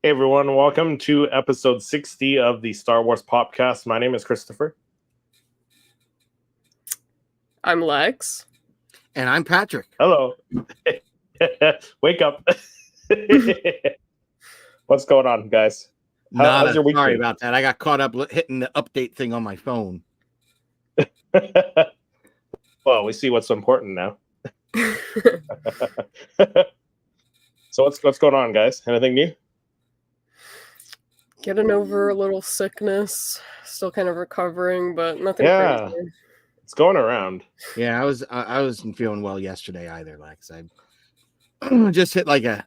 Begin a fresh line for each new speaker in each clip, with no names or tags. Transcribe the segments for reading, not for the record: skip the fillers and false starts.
Hey everyone, welcome to episode 60 of the Star Wars Popcast. My name is Christopher.
I'm Lex.
And I'm Patrick.
Hello. Wake up. What's going on, guys?
How's your week? Sorry about that. I got caught up hitting the update thing on my phone.
Well, we see what's important now. So what's going on, guys? Anything new?
Getting over a little sickness. Still kind of recovering, but nothing crazy.
It's going around.
Yeah, I wasn't feeling well yesterday either, Lex. I just hit like a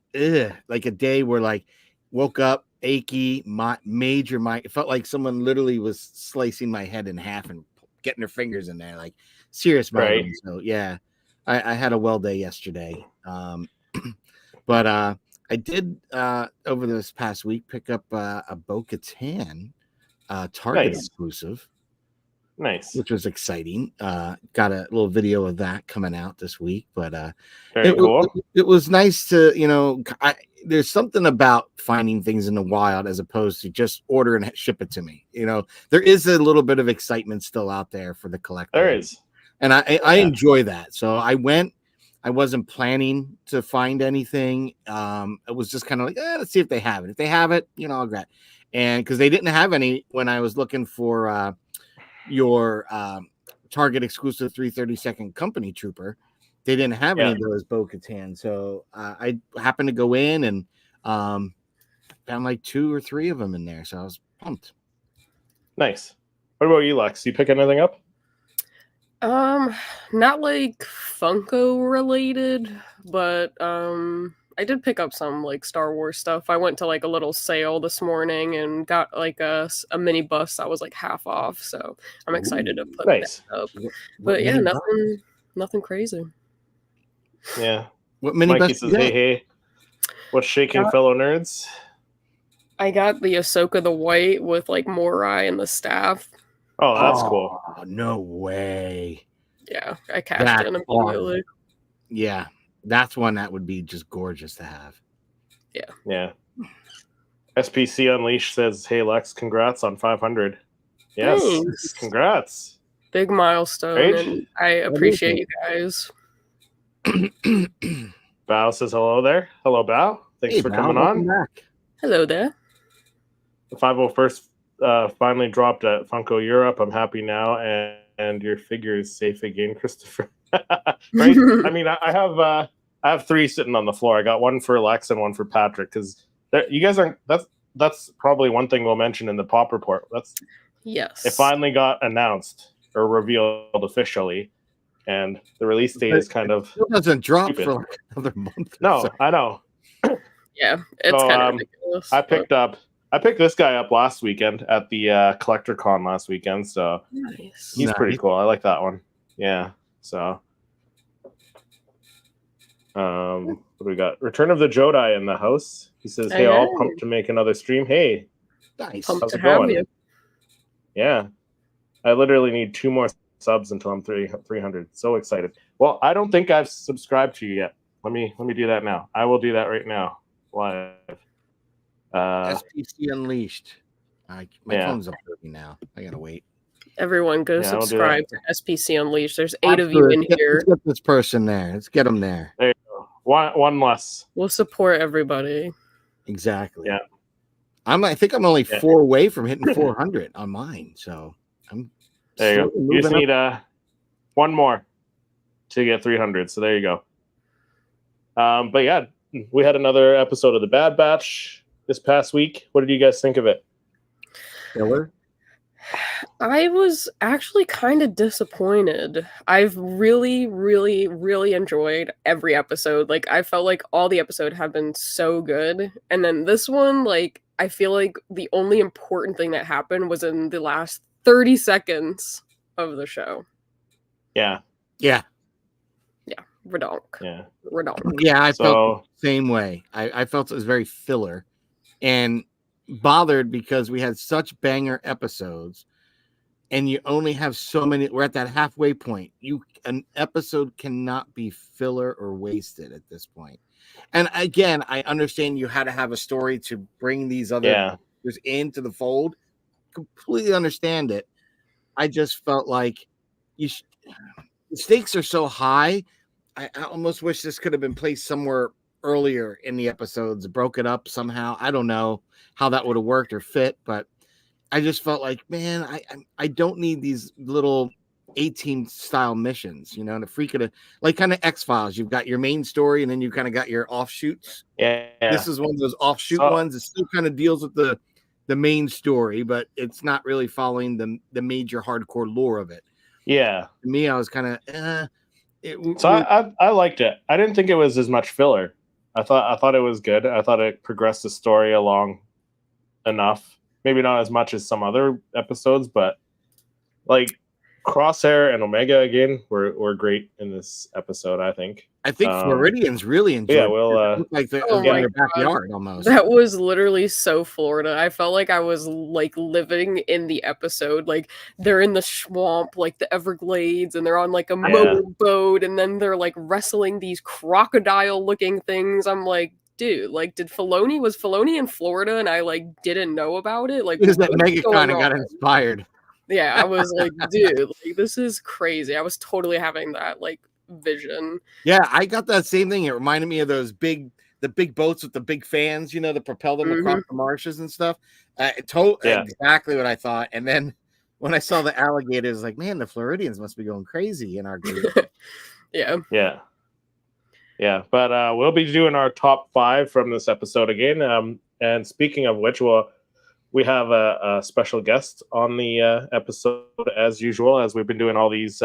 day where like woke up achy, it felt like someone literally was slicing my head in half and getting their fingers in there, like serious migraine. Right. So yeah, I had a well day yesterday. But I did over this past week pick up a Bo-Katan Target exclusive.
Nice.
Which was exciting. Got a little video of that coming out this week, but
very cool.
It was nice to, there's something about finding things in the wild as opposed to just order and ship it to me. There is a little bit of excitement still out there for the collector.
There is.
And I enjoy that. So I went. I wasn't planning to find anything. It was just kind of like, let's see if they have it. If they have it, I'll grab it. And because they didn't have any when I was looking for your Target exclusive 332nd Company Trooper, they didn't have any of those Bo-Katan. So I happened to go in and found like 2 or 3 of them in there. So I was pumped.
Nice. What about you, Lex? You pick anything up?
Not like Funko related, but I did pick up some like Star Wars stuff. I went to like a little sale this morning and got like a mini bus that was like half off, so I'm excited to put that up. But yeah, nothing crazy.
Yeah.
What mini
Mikey
bus?
Says, hey, what's shaking, fellow nerds?
I got the Ahsoka the White with like Morai and the staff.
Oh, that's cool.
No way.
Yeah, I cashed in immediately.
Yeah, that's one that would be just gorgeous to have.
Yeah. SPC Unleashed says, hey, Lex, congrats on 500. Yes,
thanks.
Congrats.
Big milestone, and I appreciate you guys.
Bao says hello there. Hello, Bao. Thanks for coming on.
Back.
Hello there.
The 501st finally dropped at Funko Europe. I'm happy now, and your figure is safe again, Christopher. Right? I mean, I have 3 sitting on the floor. I got one for Lex and one for Patrick because you guys aren't. That's probably one thing we'll mention in the pop report. It finally got announced or revealed officially, and the release date is kind of
it doesn't drop for like another month.
No, so. I know.
Yeah, it's kind of ridiculous.
I picked this guy up last weekend at the Collector Con last weekend, so he's pretty cool. I like that one. Yeah. So, what do we got? Return of the Jedi in the house. He says, "Hey, all pumped to make another stream." Hey,
nice.
How's it going?
Yeah, I literally need 2 more subs until I'm 300. So excited. Well, I don't think I've subscribed to you yet. Let me do that now. I will do that right now live.
SPC Unleashed. My phone's updating now. I gotta wait.
Everyone go subscribe to SPC Unleashed. There's 8 of you in here.
Let's get this person there. Let's get them there.
There you go. One less.
We'll support everybody.
Exactly.
Yeah.
I think I'm only 4 away from hitting 400 on mine. So I'm
there you go. You just need one more to get 300. So there you go. But yeah, we had another episode of the Bad Batch this past week. What did you guys think of it?
Killer?
I was actually kind of disappointed. I've really, really, really enjoyed every episode. Like, I felt like all the episodes have been so good. And then this one, like, I feel like the only important thing that happened was in the last 30 seconds of the show.
Yeah.
Yeah.
Yeah. Redonk.
Yeah.
Redonk.
Yeah, I felt the same way. I felt it was very filler and bothered because we had such banger episodes and you only have so many. We're at that halfway point. An episode cannot be filler or wasted at this point. And again, I understand you had to have a story to bring these other characters into the fold. Completely understand it. I just felt like the stakes are so high. I almost wish this could have been placed somewhere earlier in the episodes, broke it up somehow. I don't know how that would have worked or fit, but I just felt like, man, I don't need these little 18 style missions, you know, to freak it, like kind of X-Files. You've got your main story and then you kind of got your offshoots.
Yeah.
This is one of those offshoot ones. It still kind of deals with the main story, but it's not really following the major hardcore lore of it.
Yeah.
To me, I was kind of
I liked it. I didn't think it was as much filler. I thought it was good. I thought it progressed the story along enough. Maybe not as much as some other episodes, but like Crosshair and Omega again were great in this episode. I think
Floridians really enjoyed.
Yeah, well,
like in their backyard almost.
That was literally so Florida. I felt like I was like living in the episode. Like they're in the swamp, like the Everglades, and they're on like a motorboat, and then they're like wrestling these crocodile-looking things. I'm like, dude, like, was Filoni in Florida, and I like didn't know about it? Like,
because that Mega kind of got inspired.
Yeah, I was like, dude, like, this is crazy. I was totally having that like vision.
Yeah, I got that same thing. It reminded me of the big boats with the big fans, you know, to propel them across the marshes and stuff. Exactly what I thought. And then when I saw the alligators, like, man, the Floridians must be going crazy in our group.
Yeah. But we'll be doing our top 5 from this episode again. And speaking of which, we have a special guest on the episode as usual, as we've been doing all these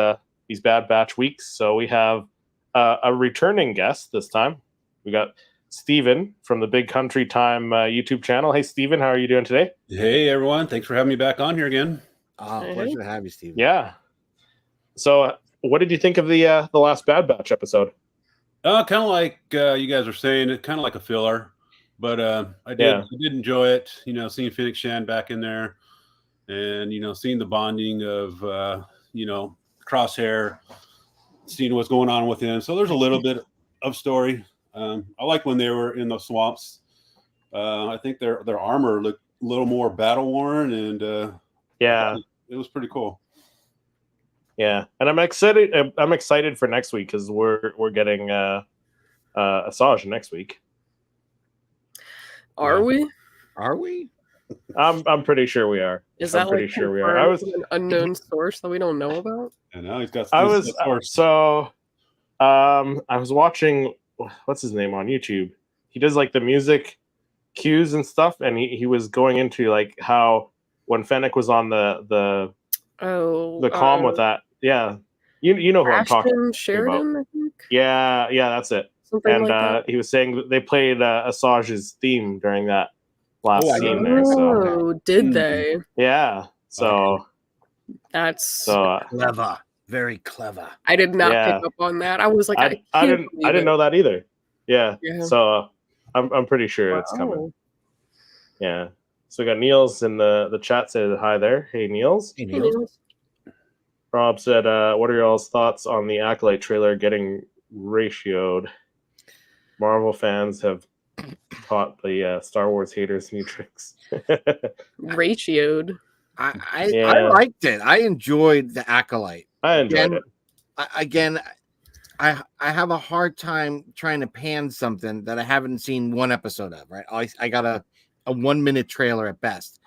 Bad Batch weeks. So we have a returning guest this time. We got Steven from the Big Country Time YouTube channel. Hey, Steven, how are you doing today?
Hey, everyone. Thanks for having me back on here again.
Pleasure to have you, Steven.
Yeah. So what did you think of the last Bad Batch episode?
Kind of like you guys are saying, it kind of like a filler. But I did enjoy it, you know, seeing Phoenix Shan back in there and, you know, seeing the bonding of, you know, Crosshair, seeing what's going on with him. So there's a little bit of story. I like when they were in the swamps. I think their armor looked a little more battle worn, and it was pretty cool.
Yeah, and I'm excited for next week because we're getting Asajj next week.
Are we?
Are we?
I'm pretty sure we are.
Is that
pretty
like
sure we are. I was
an unknown source that we don't know about.
I know he's got.
I was watching what's his name on YouTube. He does like the music cues and stuff, and he was going into like how when Fennec was on the comm with that. Yeah, you know who I'm talking
Sheridan,
about.
I think?
Yeah, that's it.
Something like
he was saying that they played Asajj's theme during that last scene there. So
did they?
Yeah. So
that's
clever, very clever.
I did not pick up on that. I was like,
I didn't know that either. Yeah. So I'm pretty sure it's coming. Yeah. So we got Niels in the chat said hi there. Hey Niels.
Hey Niels.
Rob said, "What are y'all's thoughts on the Acolyte trailer getting ratioed? Marvel fans have taught the Star Wars haters new tricks."
Ratioed.
I liked it. I enjoyed the Acolyte.
I enjoyed it.
I have a hard time trying to pan something that I haven't seen one episode of. Right, I got a 1-minute trailer at best,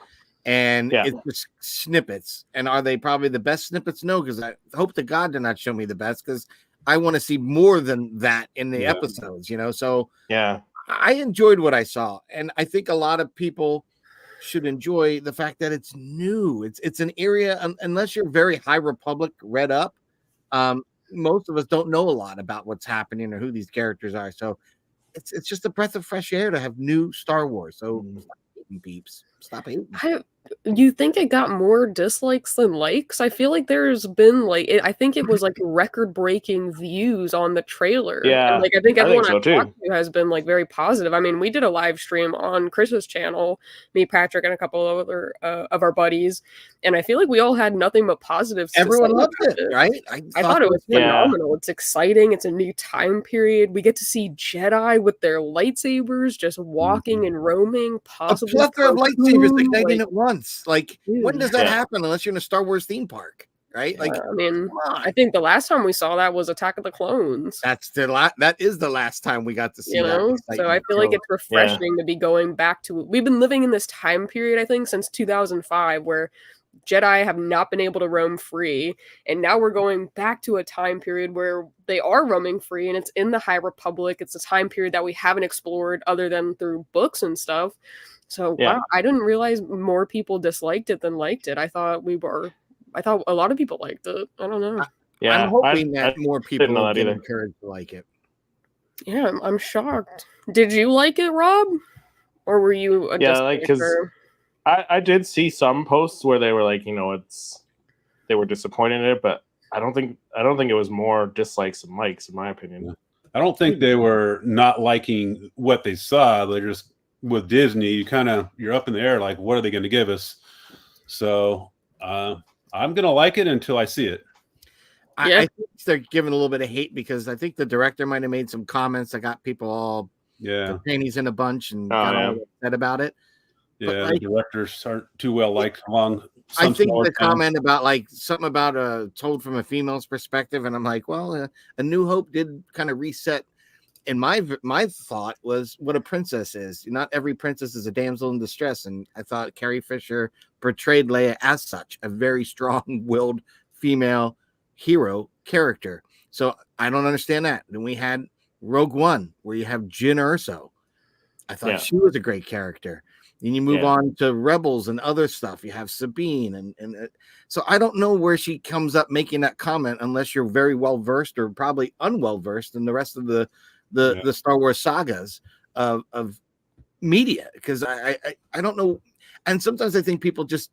and it's just snippets. And are they probably the best snippets? No, because I hope to God they're not showing me the best, because I want to see more than that in the episodes, you know? So I enjoyed what I saw. And I think a lot of people should enjoy the fact that it's new. It's an area, unless you're very High Republic read up, most of us don't know a lot about what's happening or who these characters are. So it's just a breath of fresh air to have new Star Wars. So peeps. Stop hating.
You think it got more dislikes than likes? I feel like there's been I think it was like record-breaking views on the trailer.
Yeah,
and, I think
I
everyone
think so,
I've talked to has been very positive. I mean, we did a live stream on Chris's channel, me, Patrick, and a couple of other of our buddies, and I feel like we all had nothing but positives.
Everyone
to say
loved
about
it, right?
I thought it was
Yeah.
phenomenal. It's exciting. It's a new time period. We get to see Jedi with their lightsabers just walking and roaming. Possibly
a plethora of lightsabers igniting at once. Like,
dude.
when does that happen unless you're in a Star Wars theme park, right? Like,
I mean,
come on.
I think the last time we saw that was Attack of the Clones.
That is the last time we got to see that.
So I
excitement.
feel like it's refreshing to be going back to. We've been living in this time period, I think, since 2005, where Jedi have not been able to roam free, and now we're going back to a time period where they are roaming free, and it's in the High Republic. It's a time period that we haven't explored other than through books and stuff. So wow, I didn't realize more people disliked it than liked it. I thought a lot of people liked it. I don't know.
Yeah,
I'm hoping that more people will get encouraged to like it.
Yeah, I'm shocked. Did you like it, Rob? Or were you a
because I did see some posts where they were like, they were disappointed in it, but I don't think it was more dislikes than likes, in my opinion.
I don't think they were not liking what they saw. They're just, with Disney, you're up in the air, like, what are they going to give us? So I'm going to like it until I see it.
I think they're giving a little bit of hate because I think the director might have made some comments that got people all panties in a bunch and got all upset about it.
Yeah, the directors aren't too well liked among
I think the comment about something about told from a female's perspective, and I'm like, well, A New Hope did kind of reset. And my thought was what a princess is. Not every princess is a damsel in distress, and I thought Carrie Fisher portrayed Leia as such, a very strong-willed female hero character. So I don't understand that. Then we had Rogue One, where you have Jyn Erso. I thought she was a great character. Then you move on to Rebels and other stuff. You have Sabine, and so I don't know where she comes up making that comment unless you're very well versed or probably unwell versed in the rest of the Star Wars sagas of media, because I don't know. And sometimes I think people just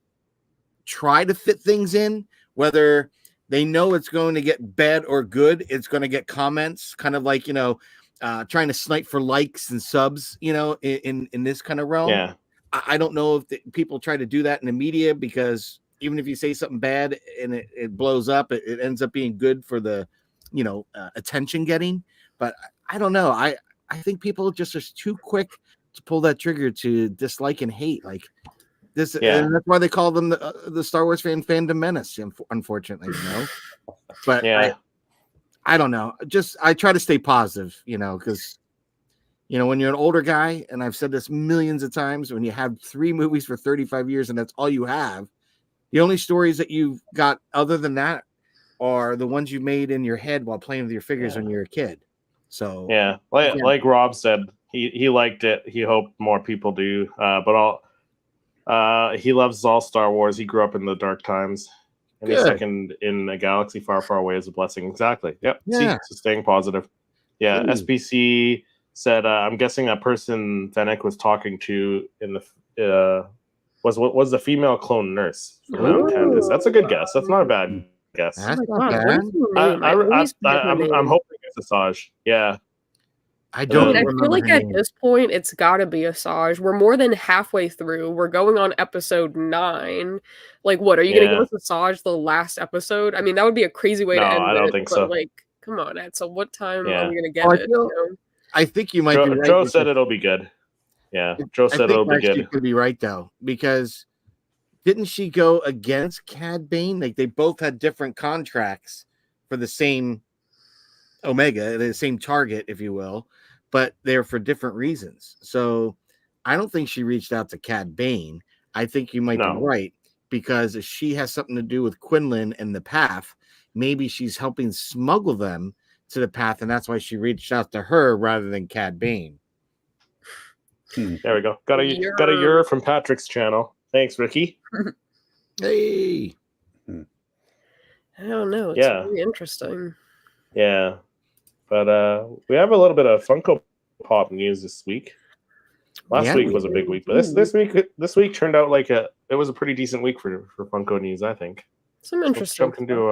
try to fit things in, whether they know it's going to get bad or good. It's going to get comments, kind of like trying to snipe for likes and subs, in this kind of realm.
Yeah.
I don't know if people try to do that in the media, because even if you say something bad and it blows up, it ends up being good for the, attention getting. But I don't know. I think people just are too quick to pull that trigger to dislike and hate like this. And that's why they call them the Star Wars fandom menace, unfortunately, But I don't know. I try to stay positive, because when you're an older guy, and I've said this millions of times, when you have 3 movies for 35 years and that's all you have, the only stories that you've got other than that are the ones you made in your head while playing with your figures when you were a kid. So
like Rob said, he liked it. He hoped more people do. But he loves all Star Wars. He grew up in the dark times. Any second in a galaxy far, far away is a blessing. Exactly. Yep.
Yeah.
See, staying positive. Yeah. SBC said, I'm guessing that person Fennec was talking to in the was the female clone nurse from Mount Candace. That's a good guess. That's not a bad guess.
That's not bad.
I'm hoping it's Asajj. Yeah.
I don't.
I feel like at this point it's got to be Asajj. We're more than halfway through. We're going on episode 9. Like, what are you going to give us Asajj the last episode? I mean, that would be a crazy way to end it.
I don't think so.
Like, come on, Ed. So, what time are we going to get it?
I think you might be right.
Joe said it'll be good. Yeah, Joe said it'll be good.
You could be right though, because didn't she go against Cad Bane? Like, they both had different contracts for the same Omega, the same target, if you will, but they're for different reasons. So I don't think she reached out to Cad Bane. I think you might be right, because if she has something to do with Quinlan and the Path, maybe she's helping smuggle them to the Path, and that's why she reached out to her rather than Cad Bane.
There we go. Got a year from Patrick's channel. Thanks, Ricky.
Hey.
I don't know. It's really interesting.
Yeah. But we have a little bit of Funko Pop news this week. Last week was a big week, but this week turned out like it was a pretty decent week for Funko news, I think.
Some interesting.
Jump into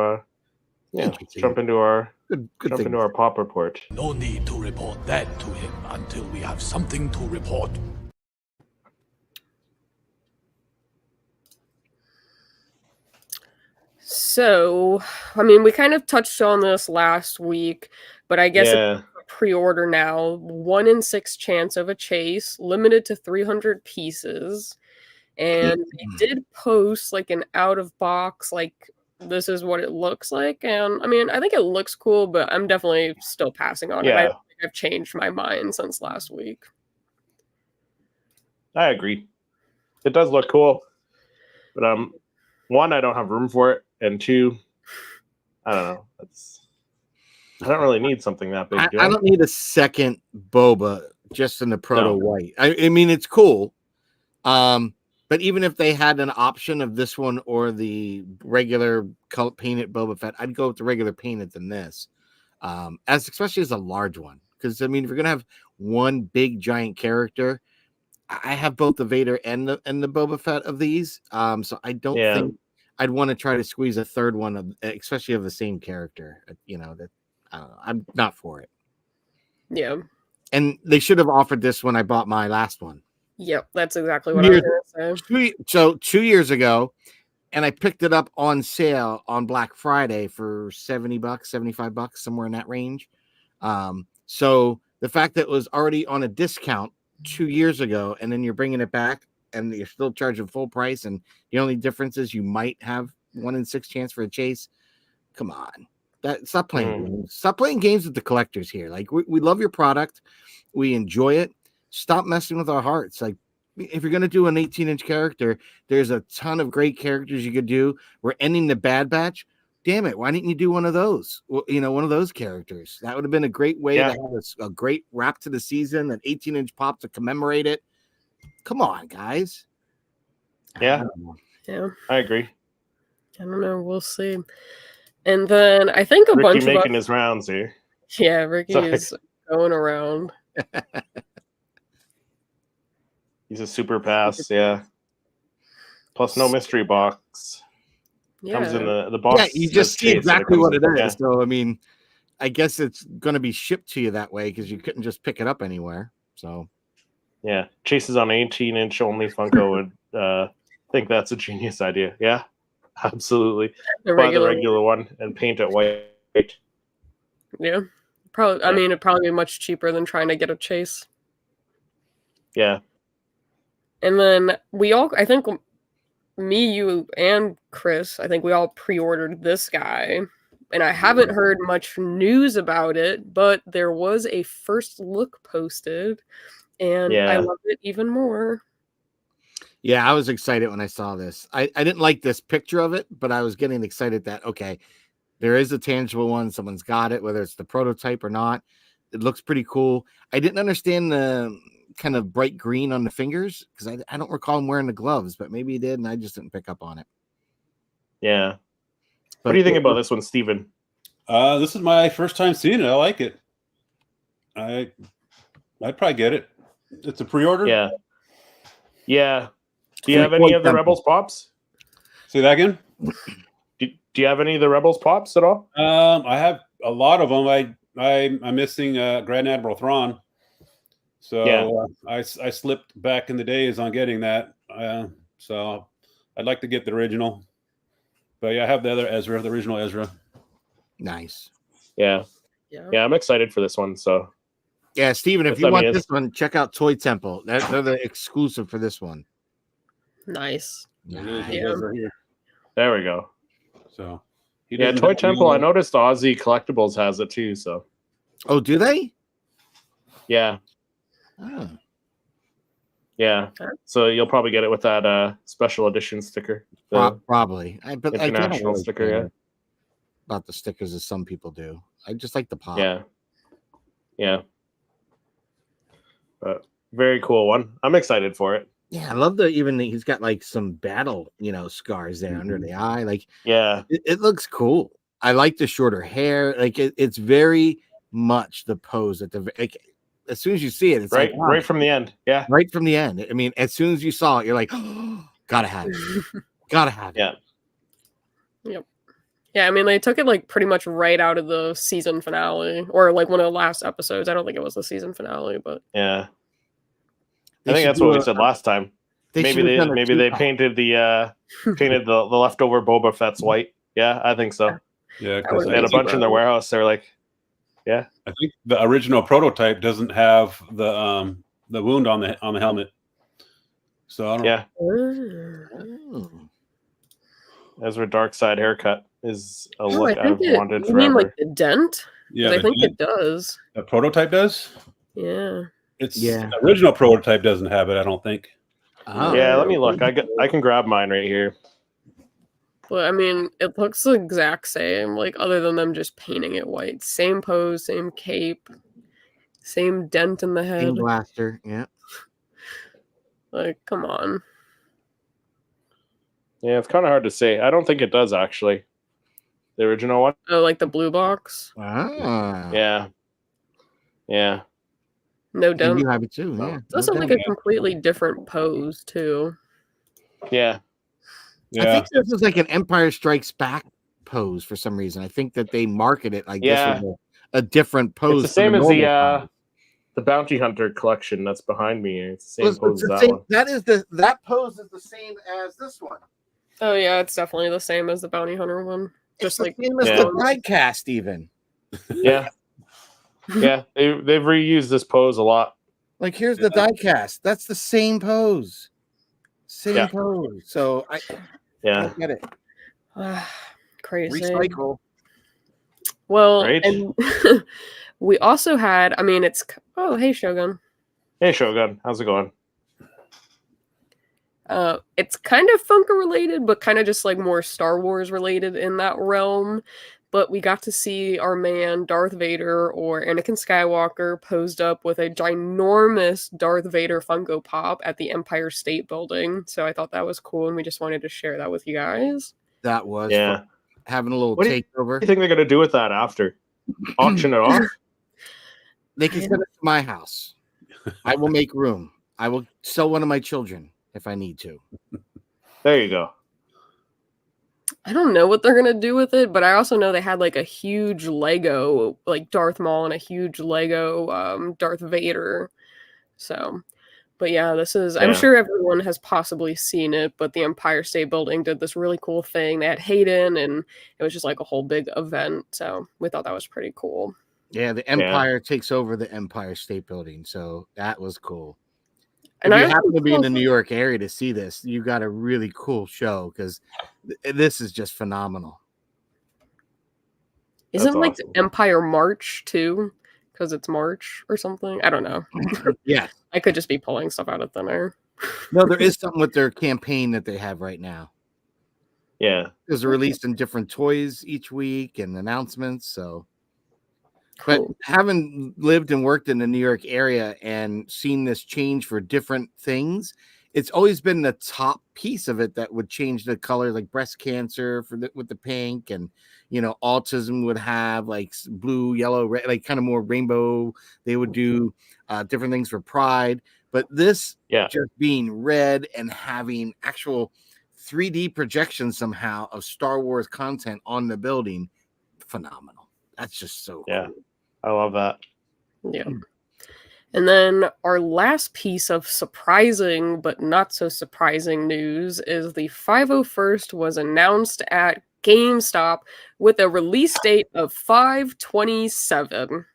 our pop report.
No need to report that to him until we have something to report.
So, I mean, we kind of touched on this last week, but I guess it's pre-order now. 1 in 6 chance of a chase, limited to 300 pieces. And they did post like an out of box, like this is what it looks like. And I mean, I think it looks cool, but I'm definitely still passing on it. I don't think I've changed my mind since last week.
I agree. It does look cool, but one, I don't have room for it, and two, I don't know. I don't really need something that big.
I don't need a second boba just in the proto white. I mean, it's cool. But even if they had an option of this one or the regular color painted Boba Fett, I'd go with the regular painted than this. Especially as a large one. Because I mean, if you're gonna have one big giant character, I have both the Vader and the Boba Fett of these. So I don't think I'd want to try to squeeze a third one, especially of the same character. You know, that I'm not for it.
Yeah.
And they should have offered this when I bought my last one.
Yep, that's exactly what I was going to say.
So 2 years ago, and I picked it up on sale on Black Friday for $70, $75, somewhere in that range. So the fact that it was already on a discount 2 years ago, and then you're bringing it back, and you're still charging full price, and the only difference is you might have 1 in 6 chance for a chase. Come on, stop playing games. Stop playing games with the collectors here. Like we love your product, we enjoy it. Stop messing with our hearts. Like, if you're going to do an 18-inch character, there's a ton of great characters you could do. We're ending the Bad Batch. Damn it. Why didn't you do one of those? Well, you know, one of those characters. That would have been a great way to have a great wrap to the season, an 18-inch pop to commemorate it. Come on, guys.
Yeah.
Yeah.
I agree.
I don't know. We'll see. And then I think a
Ricky
bunch of
making his rounds here.
Yeah, Ricky is going around.
He's a super pass, yeah. Plus no mystery box. Comes in the box.
Yeah, you just see exactly what it is. Yeah. So I mean, I guess it's going to be shipped to you that way because you couldn't just pick it up anywhere. So
yeah, Chases on 18-inch only Funko would think that's a genius idea. Yeah, absolutely. Buy the regular one and paint it white.
Yeah, probably. I mean, it'd probably be much cheaper than trying to get a chase.
Yeah.
And then I think me, you, and Chris, I think we all pre-ordered this guy. And I haven't heard much news about it, but there was a first look posted, and I love it even more.
Yeah, I was excited when I saw this. I didn't like this picture of it, but I was getting excited that, okay, there is a tangible one. Someone's got it, whether it's the prototype or not. It looks pretty cool. I didn't understand the kind of bright green on the fingers because I don't recall him wearing the gloves, but maybe he did, and I just didn't pick up on it.
Yeah. What do you think about this one, Steven?
This is my first time seeing it. I like it. I'd probably get it. It's a pre-order?
Yeah. Yeah. Do you have any of the Rebels Pops?
Say that again?
Do you have any of the Rebels Pops at all?
I have a lot of them. I'm missing Grand Admiral Thrawn. So I slipped back in the days on getting that. So I'd like to get the original. But yeah, I have the other Ezra, the original Ezra.
Nice.
Yeah, I'm excited for this one. So
yeah, Steven, if you want this one, check out Toy Temple. They're the exclusive for this one.
Nice.
Yeah. There we go.
So
Toy Temple. I noticed Aussie Collectibles has it too. So
do they?
Yeah.
Oh.
Yeah. So you'll probably get it with that special edition sticker.
Probably. But
international sticker, yeah.
About the stickers as some people do. I just like the pop.
Yeah. Yeah. But very cool one. I'm excited for it.
Yeah, I love he's got like some battle, scars there under the eye. Like,
yeah,
it looks cool. I like the shorter hair. Like it's very much the pose As soon as you see it, it's
right,
like,
right from the end. Yeah,
right from the end. I mean, as soon as you saw it, you're like, oh, gotta have it. Gotta have it.
yeah.
Yep. Yeah, I mean, they took it like pretty much right out of the season finale, or like one of the last episodes. I don't think it was the season finale, but
Yeah.
They
I think
should
that's
do
what we
a-
said last time.
They
Maybe
should have
they
done a
maybe they
two-pack.
painted the leftover Boba Fett's white. Yeah, I think so.
Yeah,
That
because
would
They had a
Easy,
bunch in
bro.
their warehouse. They're like, yeah,
I think the original prototype doesn't have the wound on the helmet. So I don't.
yeah.
Oh.
Ezra Darkside haircut is a
Oh,
look
I think
I've wanted
you mean like
forever.
the dent? 'Cause
Yeah,
I think it does.
the prototype does.
Yeah.
It's
Yeah.
the original prototype doesn't have it. I don't think.
Oh.
Yeah, let me look. I can grab mine right here.
But I mean, it looks the exact same, like other than them just painting it white. Same pose, same cape, same dent in the head.
King Blaster. Yeah.
Like, come on.
Yeah, it's kind of hard to say. I don't think it does actually. The original one.
Oh, like the blue box?
Ah.
Yeah, yeah.
No
And
dent.
you have it too. Yeah.
It's also like a completely different pose, too.
Yeah.
I think this is like an Empire Strikes Back pose for some reason. I think that they market it like
Yeah.
this was a different pose.
It's the same
from
as
normal pose.
the Bounty Hunter collection that's behind me. It's the same
Well,
pose
it's
as
the
that
same-
one.
that pose is the same as this one.
Oh, yeah, it's definitely the same as the Bounty Hunter one.
Just
Just like,
the same as
Yeah.
the diecast, even.
Yeah, yeah. They've reused this pose a lot.
Like here's the diecast. That's the same pose. Same
Yeah.
pose. So I
Yeah,
get it.
crazy.
Recycle.
Well,
Right?
and we also had, I mean, oh, hey, Shogun.
Hey Shogun, how's it going?
It's kind of Funko related, but kind of just like more Star Wars related in that realm. But we got to see our man Darth Vader or Anakin Skywalker posed up with a ginormous Darth Vader Funko Pop at the Empire State Building. So I thought that was cool, and we just wanted to share that with you guys.
That was
Yeah.
fun. Having a little
What do you
takeover.
What do you think they're gonna do with that after? Auction it off?
They can send it to my house. I will make room. I will sell one of my children if I need to.
There you go.
I don't know what they're gonna do with it, but I also know they had like a huge Lego, like Darth Maul, and a huge Lego Darth Vader. So, but yeah, this is. I'm
Yeah.
sure everyone has possibly seen it, but the Empire State Building did this really cool thing. They had Hayden, and it was just like a whole big event. So we thought that was pretty cool.
Yeah, the Empire takes over the Empire State Building, so that was cool.
And
if you
I
happen to be in the
also-
New York area to see this, you got a really cool show because this is just phenomenal.
Isn't
That's
like
awesome.
the Empire March too, because it's March or something. I don't know.
Yeah,
I could just be pulling stuff out of thin air.
no, there is something with their campaign that they have right now.
Yeah.
Because they're releasing different toys each week and announcements. So, but
Cool.
having lived and worked in the New York area and seen this change for different things, it's always been the top piece of it that would change the color, like breast cancer with the pink, and autism would have like blue, yellow, red, like kind of more rainbow. They would do different things for Pride, but this just being red and having actual 3D projection somehow of Star Wars content on the building, phenomenal. That's just so
Yeah.
cool.
I love that.
Yeah. And then our last piece of surprising but not so surprising news is the 501st was announced at GameStop with a release date of 5/27.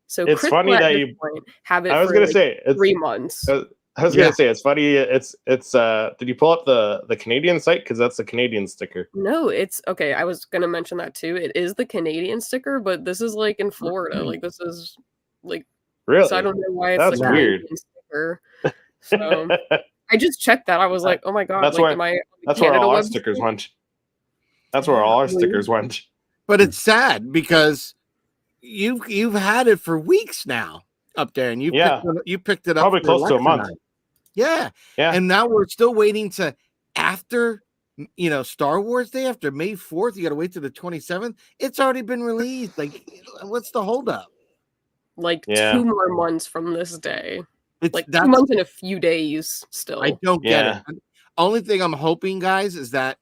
So
It's
Chris
funny
will at
that
this
you-
point have it
I was
for
gonna
like
say it's
3 months.
I was gonna say it's funny. It's did you pull up the Canadian site? Because that's the Canadian sticker.
No, it's okay. I was gonna mention that too. It is the Canadian sticker, but this is like in Florida. Like this is like
Really?
so I don't know why it's
That's
the
weird.
Canadian sticker. So I just checked that. I was like, oh my god,
That's
like
where-
am I on the
That's where
Canada
all our
website?
stickers went. That's where all our
Really?
stickers went.
But it's sad because you've had it for weeks now up there, and you picked it up
Probably
for
close to a
election
month.
night. Yeah,
Yeah.
and now we're still waiting to after Star Wars Day, after May 4th. You got to wait till the 27th. It's already been released. Like, what's the holdup?
Like
Yeah.
2 more months from this day. Like 2
That's
months and a few days still.
I don't get
Yeah.
it. Only thing I'm hoping, guys, is that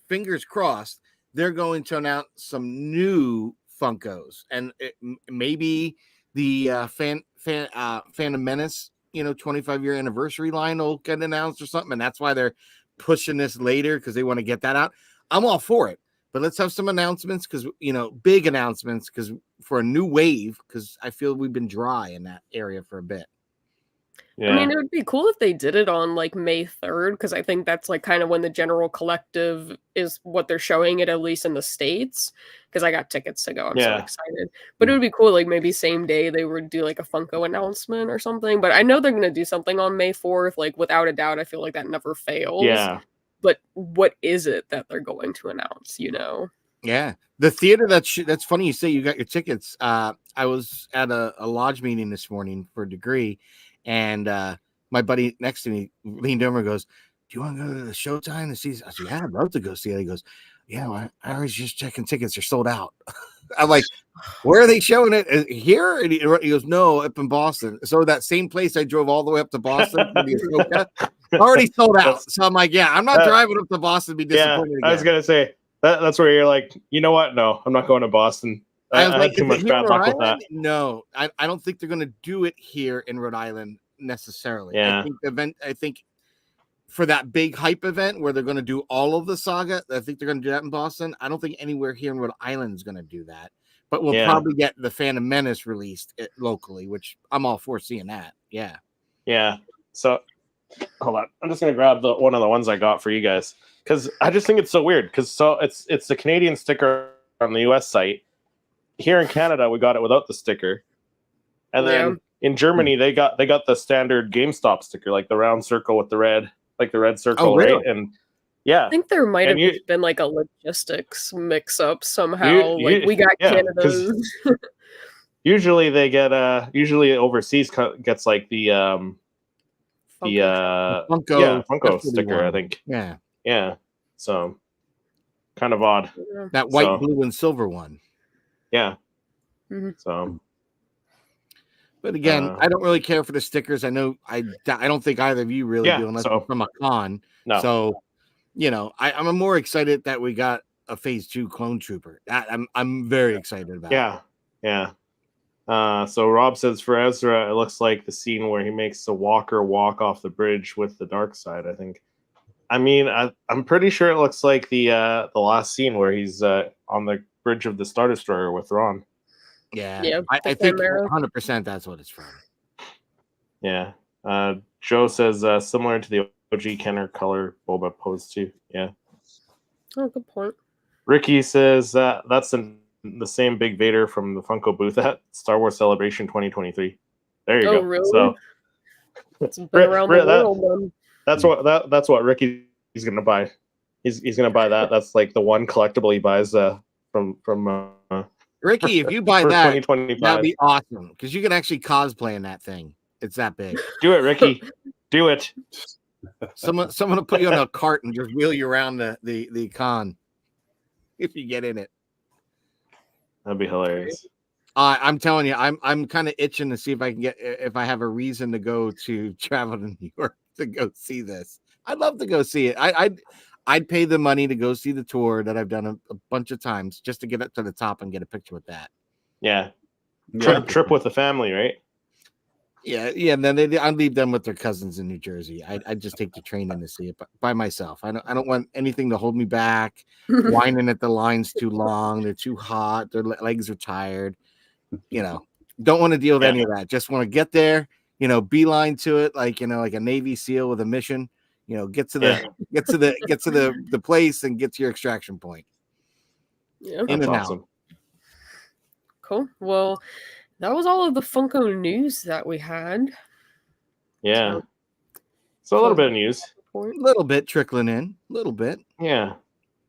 fingers crossed they're going to announce some new Funkos, and maybe the Phantom Menace, 25-year anniversary line will get announced or something, and that's why they're pushing this later because they want to get that out. I'm all for it, but let's have some announcements because big announcements because for a new wave because I feel we've been dry in that area for a bit.
Yeah.
I mean, it would be cool if they did it on like May 3rd, because I think that's like kind of when the general collective is what they're showing it, at least in the States. Because I got tickets to go. I'm so excited. But it would be cool, like maybe same day they would do like a Funko announcement or something. But I know they're gonna do something on May 4th, like without a doubt. I feel like that never fails.
Yeah.
But what is it that they're going to announce,
Yeah, the theater that's funny you say you got your tickets. I was at a lodge meeting this morning for a degree, and my buddy next to me leaned over and goes, "Do you want to go to the showtime to see?" I said, "Yeah, I'd love to go see it." He goes, "Yeah, well, I was just checking tickets; they're sold out." I'm like, "Where are they showing it? Here?" And he goes, "No, up in Boston." So that same place I drove all the way up to Boston for the Ahsoka, already sold out. So I'm like, "Yeah, I'm not driving up to Boston to be disappointed."
Yeah,
again.
I was gonna say that's where you're like, you know what? No, I'm not going to Boston.
I was
I
like,
had too much
here in
bad
Rhode
luck with
Island?
that.
No, I don't think they're going to do it here in Rhode Island necessarily.
Yeah.
I think for that big hype event where they're going to do all of the saga, I think they're going to do that in Boston. I don't think anywhere here in Rhode Island is going to do that. But we'll probably get the Phantom Menace released locally, which I'm all for seeing that. Yeah.
Yeah. So hold on. I'm just gonna grab one of the ones I got for you guys because I just think it's so weird. Because it's the Canadian sticker on the US site. Here in Canada, we got it without the sticker, and then in Germany they got the standard GameStop sticker, like the round circle with the red circle,
Oh, really?
right? And yeah,
I think there might have
And
just been like a logistics mix-up somehow.
You-
We got
yeah,
Canada's.
usually they get usually overseas gets like the Funko sticker,
one.
I think.
Yeah.
So kind of odd.
Yeah.
That white, blue, and silver one.
Yeah.
Mm-hmm.
So,
but again, I don't really care for the stickers. I know I don't think either of you really do, unless it's from a con.
No.
So, I'm more excited that we got a Phase 2 Clone Trooper. I'm very excited about.
Yeah. So Rob says for Ezra, it looks like the scene where he makes the walker walk off the bridge with the dark side. I think. I mean, I'm pretty sure it looks like the last scene where he's on the bridge of the Star Destroyer with Ron.
Yeah. I think 100% that's what it's from.
Yeah. Joe says similar to the OG Kenner color Boba pose too. Yeah.
Oh, good point.
Ricky says that's the same Big Vader from the Funko booth at Star Wars Celebration 2023. There you go.
Really?
So
it's been around the world. Then.
That's what Ricky's gonna buy. He's gonna buy that. That's like the one collectible he buys from
Ricky. If you buy that,
2025.
that'd be awesome because you can actually cosplay in that thing. It's that big.
Do it, Ricky. Do it.
Someone will put you on a cart and just wheel you around the con if you get in it.
That'd be hilarious.
I'm telling you, I'm kind of itching to see if I have a reason to go to travel to New York to go see this. I'd love to go see it. I'd pay the money to go see the tour that I've done a bunch of times just to get up to the top and get a picture with that.
Yeah. Trip with the family, right?
Yeah. And then I'd leave them with their cousins in New Jersey. I'd just take the train in to see it by myself. I don't want anything to hold me back. Whining at the lines too long. They're too hot. Their legs are tired. Don't want to deal with any of that. Just want to get there. Beeline to it, like a Navy SEAL with a mission. Get to the place and get to your extraction point.
Yeah,
in and
awesome.
out.
Cool. Well, that was all of the Funko news that we had.
Yeah. So a little bit of news.
A little bit trickling in. A little bit.
Yeah.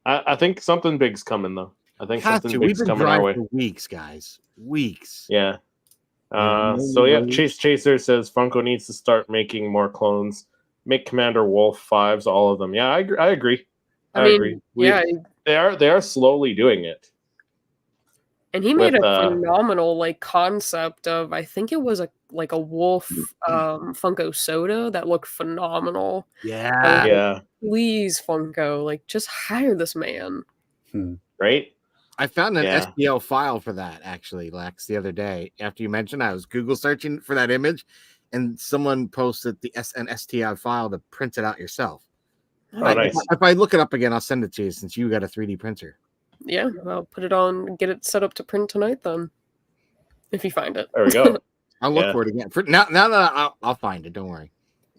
I think something big's coming though. I think something
We've
big's
been
coming our way.
for weeks, guys. Weeks.
Yeah. Chaser says Funko needs to start making more clones. Make Commander Wolf 5s, all of them. Yeah, I agree. I agree. They are slowly doing it.
And he made
With,
a phenomenal like concept of, I think it was a wolf Funko soda that looked phenomenal.
Yeah.
Yeah.
Please, Funko, like just hire this man.
Right?
I found an
Yeah.
STL file for that actually, Lex, the other day. After you mentioned, I was Google searching for that image, and someone posted an STL file to print it out yourself.
Oh, nice.
If I look it up again, I'll send it to you since you got a 3D printer.
Yeah, I'll put it on, get it set up to print tonight then. If you find it.
There we go.
I'll look for it again. Now that I'll find it. Don't worry.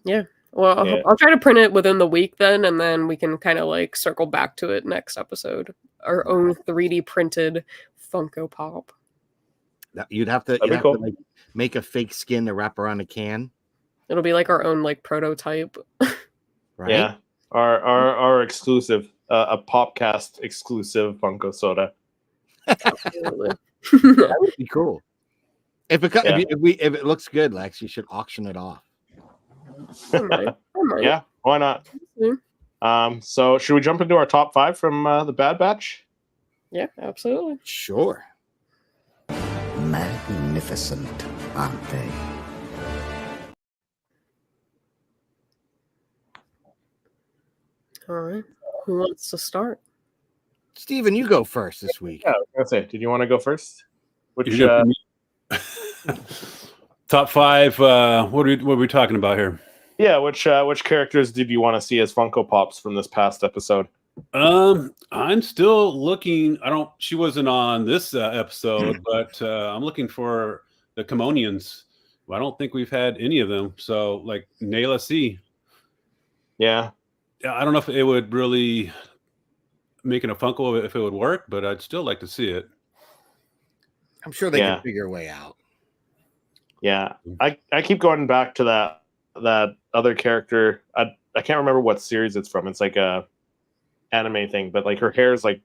Yeah. Well, I'll try to print it within the week then, and then we can kind of like circle back to it next episode. Our own 3D printed Funko Pop.
You'd have to like, make a fake skin to wrap around a can.
It'll be like our own like prototype.
Right?
Yeah. Our exclusive, a Popcast exclusive Funko soda.
Absolutely.
That would be cool. If it looks good, Lex, you should auction it off.
I might.
Yeah, why not? So should we jump into our top 5 from the Bad Batch?
Yeah, absolutely.
Sure.
Magnificent, aren't they?
All right. Who wants to start?
Steven, you go first this week.
Yeah, I was gonna say, did you want to go first? Which
top 5? What are we talking about here?
Yeah, which characters did you want to see as Funko Pops from this past episode?
I'm still looking. She wasn't on this episode, but I'm looking for the Kimonians. I don't think we've had any of them. So, like Nayla C.
Yeah.
I don't know if it would really making a Funko if it would work, but I'd still like to see it.
I'm sure they can figure a way out.
Yeah, I keep going back to that other character. I can't remember what series it's from. It's like a anime thing, but like her hair is like,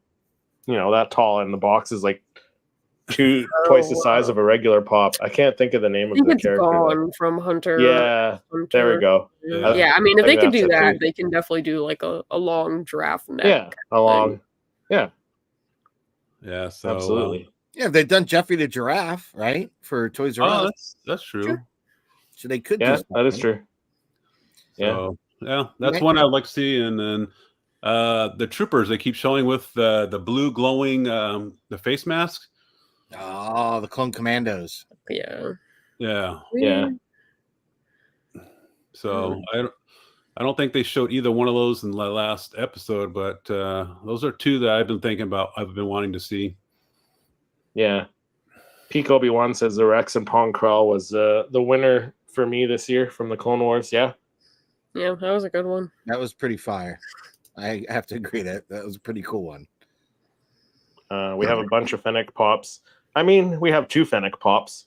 that tall, and the box is like twice the size of a regular pop. I can't think of the name of the character.
Gone from Hunter.
Yeah, there we go.
Yeah, I mean, if they could do that, they can definitely do like a long giraffe neck.
Yeah, a long. Yeah.
Yeah. So
absolutely.
Yeah, they've done Jeffrey the Giraffe, right? For Toys R Us.
That's true.
Sure.
So they could.
Yeah, that is true. Yeah.
So, that's one I'd like to see, and then the troopers they keep showing with the blue glowing the face mask.
Oh, the Clone Commandos.
Yeah.
So I don't think they showed either one of those in the last episode, but those are 2 that I've been thinking about. I've been wanting to see.
Yeah. Peak Obi-Wan says the Rex and Pong Krell was the winner for me this year from the Clone Wars. Yeah.
Yeah, that was a good one.
That was pretty fire. I have to agree that was a pretty cool one.
We have a bunch of Fennec Pops. I mean, we have 2 Fennec Pops.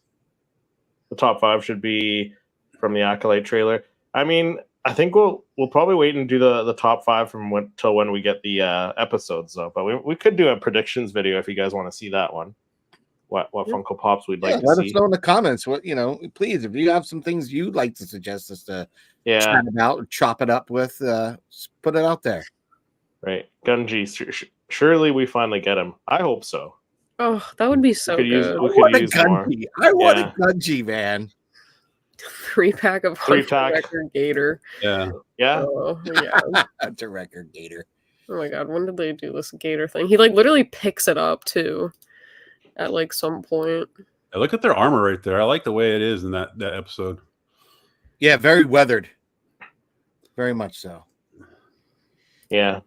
The top 5 should be from the Acolyte trailer. I mean, I think we'll probably wait and do the top 5 from till when we get the episodes, though. But we could do a predictions video if you guys want to see that one. What Funko Pops we'd like to
let
see.
us know in the comments. What please, if you have some things you'd like to suggest us to chat about or chop it up with, put it out there.
Right, Gunji. Surely we finally get him. I hope so.
Oh, that would be so good.
I want a Gunji, man.
3-pack of Record Gator.
Yeah.
Oh, yeah.
That's a Record Gator.
Oh my god, when did they do this Gator thing? He like literally picks it up too at like some point.
I look at their armor right there. I like the way it is in that episode.
Yeah, very weathered. Very much so.
Yeah.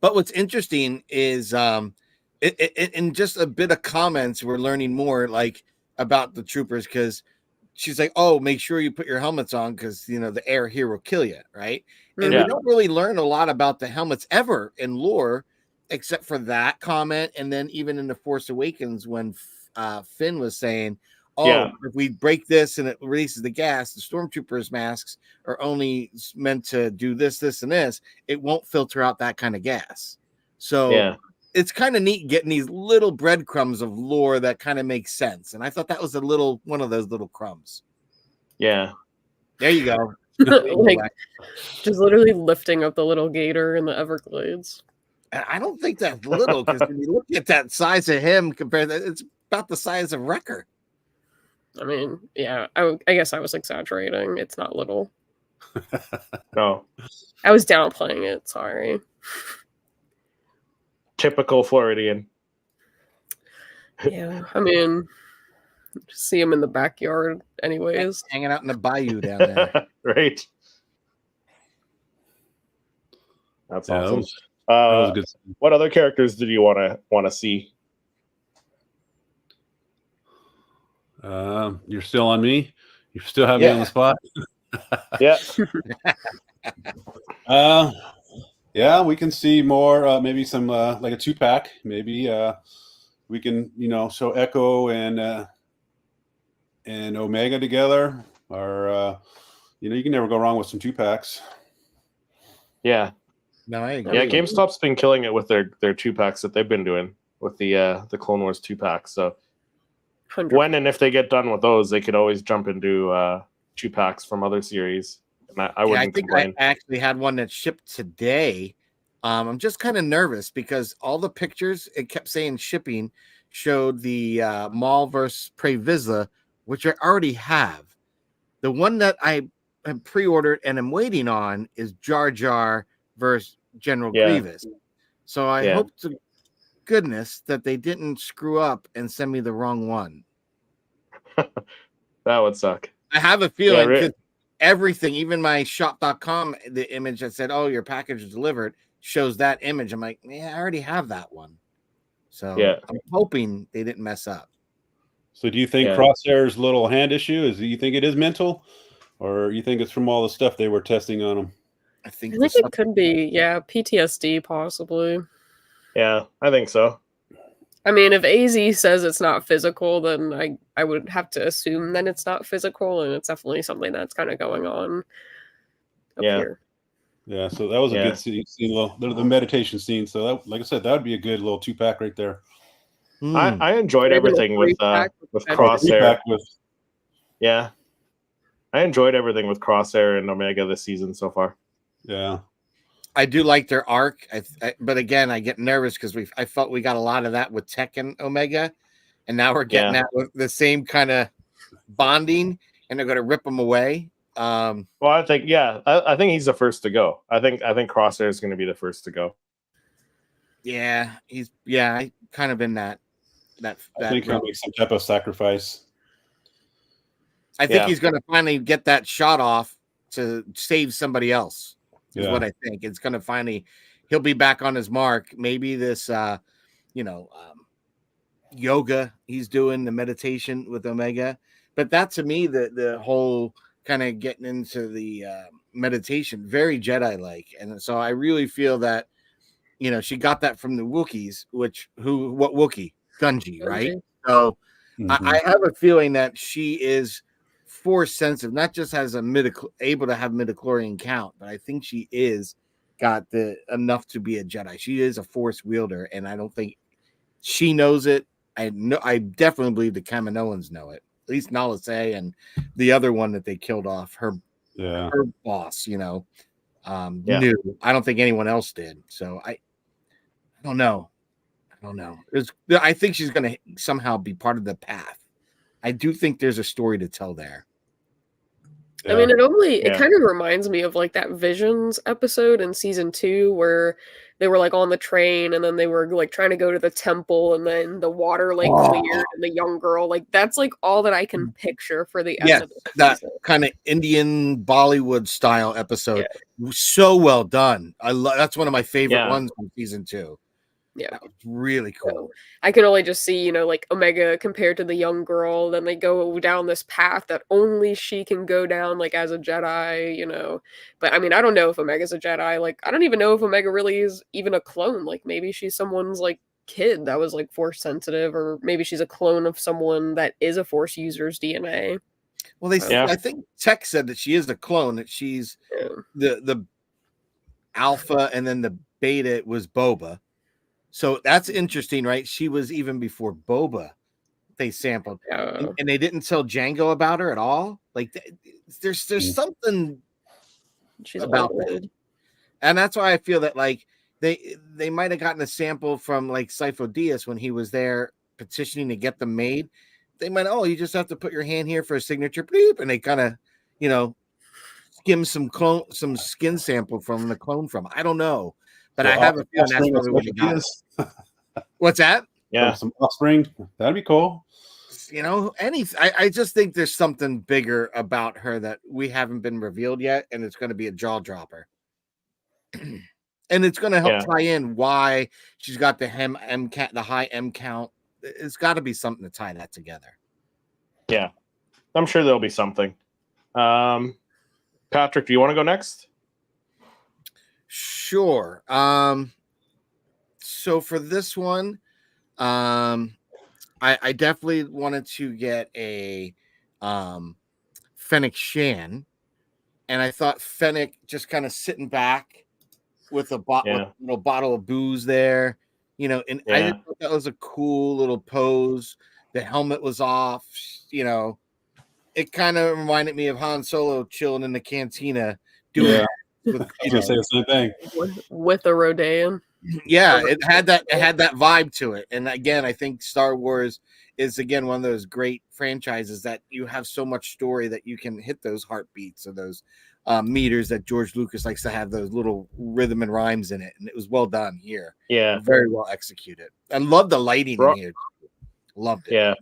But what's interesting is in just a bit of comments, we're learning more like about the troopers, because she's like, oh, make sure you put your helmets on because the air here will kill you, right? And we don't really learn a lot about the helmets ever in lore, except for that comment. And then even in The Force Awakens, when Finn was saying, if we break this and it releases the gas, the stormtroopers' masks are only meant to do this, this, and this. It won't filter out that kind of gas. So it's kind of neat getting these little breadcrumbs of lore that kind of makes sense. And I thought that was one of those little crumbs.
Yeah.
There you go.
Like just literally lifting up the little gator in the Everglades.
And I don't think that's little because when you look at that size of him compared to it's about the size of Wrecker.
I mean, yeah, I guess I was exaggerating. It's not little.
No,
I was downplaying it. Sorry.
typical Floridian.
Yeah, I mean, just see him in the backyard, anyways.
Hanging out in the bayou down there.
Right. That's
Yeah,
awesome.
that was a good.
What other characters did you want to see?
You're still on me. You still have me on the spot.
Yeah.
Yeah, we can see more. Maybe some like a 2-pack. Maybe we can show Echo and Omega together, or you can never go wrong with some 2-packs.
Yeah.
No, I agree.
Yeah, GameStop's been killing it with their 2-packs that they've been doing with the Clone Wars 2-packs. So
100.
when and if they get done with those, they could always jump into 2-packs from other series. And I wouldn't
I think
complain.
I actually had one that shipped today. I'm just kind of nervous because all the pictures it kept saying shipping showed the Maul versus Previsla, which I already have. The one that I have pre-ordered and I'm waiting on is Jar Jar versus General Grievous. So I hope to goodness that they didn't screw up and send me the wrong one.
That would suck.
I have a feeling because everything, even my shop.com, the image that said, "Oh, your package is delivered," shows that image. I'm like, yeah, I already have that one. So I'm hoping they didn't mess up.
So do you think Crosshair's little hand issue do you think it is mental, or you think it's from all the stuff they were testing on him?
I think
it could be, PTSD possibly.
Yeah, I think so.
I mean, if AZ says it's not physical, then I would have to assume that it's not physical, and it's definitely something that's kind of going on up here.
Yeah, so that was a good scene, the meditation scene. So that, like I said, that would be a good little 2-pack right there.
I enjoyed everything with Crosshair. I enjoyed everything with Crosshair and Omega this season so far.
Yeah,
I do like their arc, but again, I get nervous because I felt we got a lot of that with Tech and Omega, and now we're getting that with the same kind of bonding, and they're going to rip them away.
Well, I think I think he's the first to go. I think Crosshair is going to be the first to go.
Yeah, I kind of in that.
I think he'll make some type of sacrifice.
I think he's going to finally get that shot off to save somebody else. Is what I think. It's going to finally, he'll be back on his mark. Maybe this, yoga he's doing, the meditation with Omega. But that to me, the whole kind of getting into the meditation, very Jedi-like. And so I really feel that, she got that from the Wookiees, what Wookiee? Gunji, right? So I have a feeling that she is Force sensitive, not just has able to have midichlorian count, but I think she is got enough to be a Jedi. She is a Force wielder, and I don't think she knows it. I definitely believe the Kaminoans know it. At least Nala Se and the other one that they killed off, her boss, knew. I don't think anyone else did. So I don't know. I think she's going to somehow be part of the path. I do think there's a story to tell there.
I mean, it kind of reminds me of like that Visions episode in season 2 where they were like on the train and then they were like trying to go to the temple and then the water like cleared and the young girl, like that's like all that I can picture for the end of the
that
season.
Kind of Indian Bollywood style episode. So well done. That's one of my favorite ones from season 2.
Yeah,
that was really cool.
So I can only just see, like Omega compared to the young girl. Then they go down this path that only she can go down, like as a Jedi, But I mean, I don't know if Omega's a Jedi. Like, I don't even know if Omega really is even a clone. Like, maybe she's someone's like kid that was like Force sensitive, or maybe she's a clone of someone that is a Force user's DNA.
Well, I think Tech said that she is a clone. That she's the alpha, and then the beta was Boba. So that's interesting, right? She was even before Boba. They sampled, and they didn't tell Django about her at all. Like, there's something
she's
about that, and that's why I feel that like they might have gotten a sample from like Sifo Dyas when he was there petitioning to get them made. They might, you just have to put your hand here for a signature, bleep, and they kind of, skim some skin sample from the clone from. I don't know, but I have a feeling that's probably what they got. What's that?
Yeah, some offspring. That'd be cool.
I just think there's something bigger about her that we haven't been revealed yet, and it's going to be a jaw dropper. And it's going to help tie in why she's got the high M count. It's got to be something to tie that together.
Yeah, I'm sure there'll be something. Patrick, do you want to go next?
Sure. So for this one, I definitely wanted to get a Fennec Shan, and I thought Fennec just kind of sitting back with a little bottle of booze there, and I just thought that was a cool little pose. The helmet was off, it kind of reminded me of Han Solo chilling in the cantina doing
with, I was gonna say the same thing
with a Rodan.
Yeah, it had that vibe to it. And again, I think Star Wars is again one of those great franchises that you have so much story that you can hit those heartbeats or those meters that George Lucas likes to have those little rhythm and rhymes in it. And it was well done here.
Yeah,
very well executed. I love the lighting in here. Loved it.
Yeah.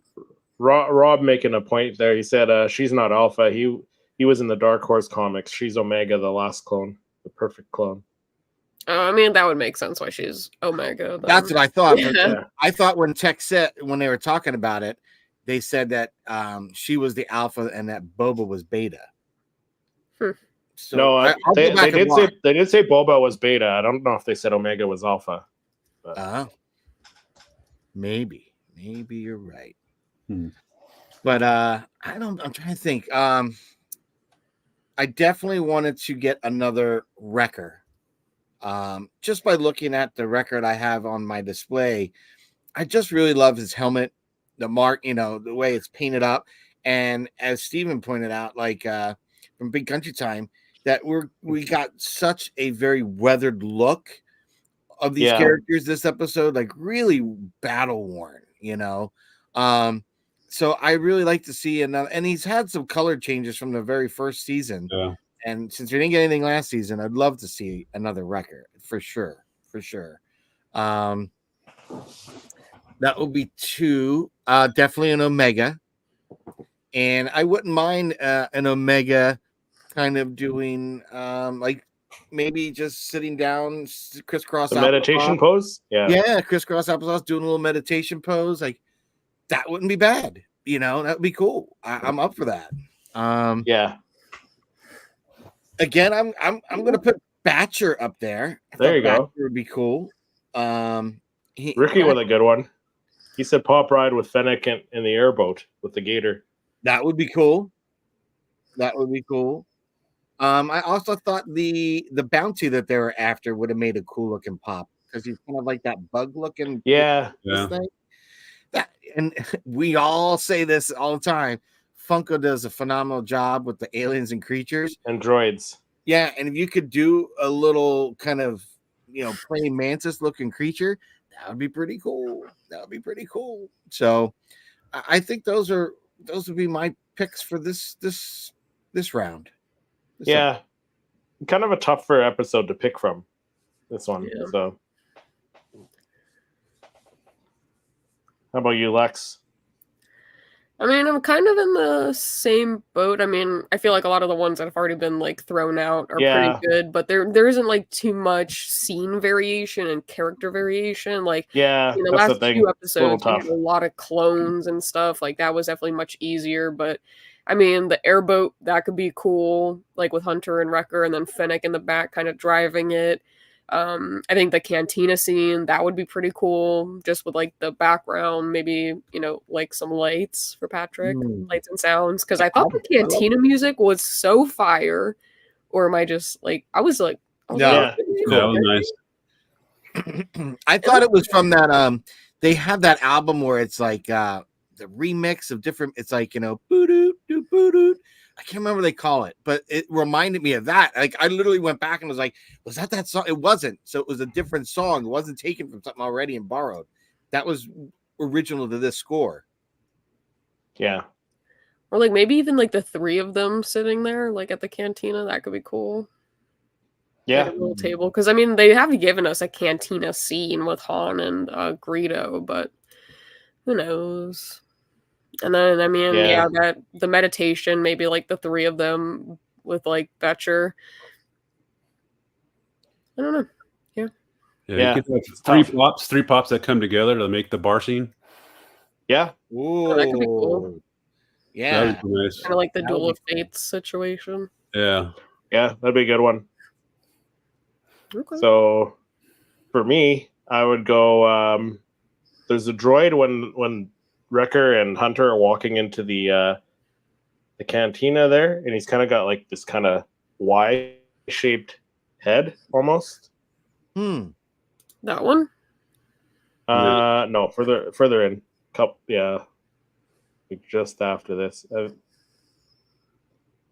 Rob making a point there. He said she's not Alpha. He was in the Dark Horse comics. She's Omega, the last clone, the perfect clone.
I mean, that would make sense why she's Omega. Then.
That's what I thought. Yeah. I thought when Tech said, when they were talking about it, they said that she was the Alpha and that Boba was Beta.
So no, they did say Boba was Beta. I don't know if they said Omega was Alpha.
Maybe you're right. But I'm trying to think. I definitely wanted to get another Wrecker. Just by looking at the record I have on my display, I just really love his helmet, the mark, the way it's painted up. And as Steven pointed out, like from Big Country Time, that we got such a very weathered look of these characters this episode, like really battle worn, so I really like to see another, and he's had some color changes from the very first season. Yeah. And since we didn't get anything last season, I'd love to see another record for sure. That would be two. Definitely an Omega, and I wouldn't mind an Omega kind of doing like maybe just sitting down, crisscross
meditation pose.
Yeah, crisscross applesauce, doing a little meditation pose. Like that wouldn't be bad. That would be cool. I'm up for that. Again, I'm gonna put Batcher up there.
There you go.
Would be cool.
Ricky with a good one. He said Pop Ride with Fennec in the airboat with the gator.
That would be cool. I also thought the bounty that they were after would have made a cool looking pop because he's kind of like that bug looking. Thing. And we all say this all the time. Funko does a phenomenal job with the aliens and creatures
and droids.
Yeah, and if you could do a little kind of praying mantis looking creature, that would be pretty cool. So I think those would be my picks for this round.
Kind of a tougher episode to pick from, this one. Yeah. So how about you, Lex?
I mean, I'm kind of in the same boat. I mean, I feel like a lot of the ones that have already been like thrown out are pretty good, but there isn't like too much scene variation and character variation. Like,
the
last few episodes, a lot of clones and stuff. Like that was definitely much easier. But I mean, the airboat, that could be cool, like with Hunter and Wrecker, and then Fennec in the back, kind of driving it. I think the cantina scene, that would be pretty cool, just with like the background, maybe like some lights for Patrick, lights and sounds, because I thought the cantina music was so fire. Or am I just like I was like,
that was nice.
I thought it was from that they have that album where it's like the remix of different, it's like boo-doo, boo-doo. I can't remember what they call it, but it reminded me of that. Like I literally went back and was like, was that song? It wasn't. So it was a different song. It wasn't taken from something already and borrowed. That was original to this score.
Yeah.
Or like maybe even like the three of them sitting there, like at the cantina. That could be cool.
Yeah.
Like a little table. Because I mean, they have given us a cantina scene with Han and Greedo, but who knows? And then I mean,
Yeah.
that the meditation, maybe like the three of them with like Betcher. I don't know.
Yeah,
Yeah,
you could have
it's
three
tough.
pops that come together to make the bar scene.
Yeah.
Ooh,
that could be cool.
Yeah,
That'd be nice.
Kind of like the
That
Duel
would
of
be cool.
Fates situation.
Yeah.
Yeah, that'd be a good one.
Okay.
So for me, I would go there's a droid when Wrecker and Hunter are walking into the cantina there, and he's kind of got like this kind of Y-shaped head almost.
That one?
No, further in. Yeah. Like just after this.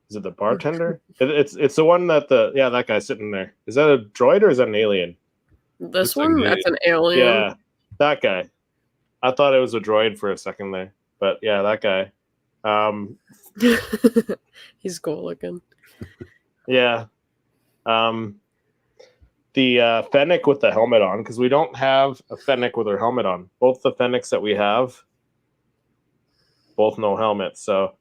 Is it the bartender? It's the one that that guy's sitting there. Is that a droid or is that an alien?
This
Looks like
one?
an
That's an alien.
Yeah, that guy. I thought it was a droid for a second there, but yeah, that guy.
He's cool looking.
Yeah. The Fennec with the helmet on, because we don't have a Fennec with her helmet on. Both the Fennecs that we have, both no helmets, so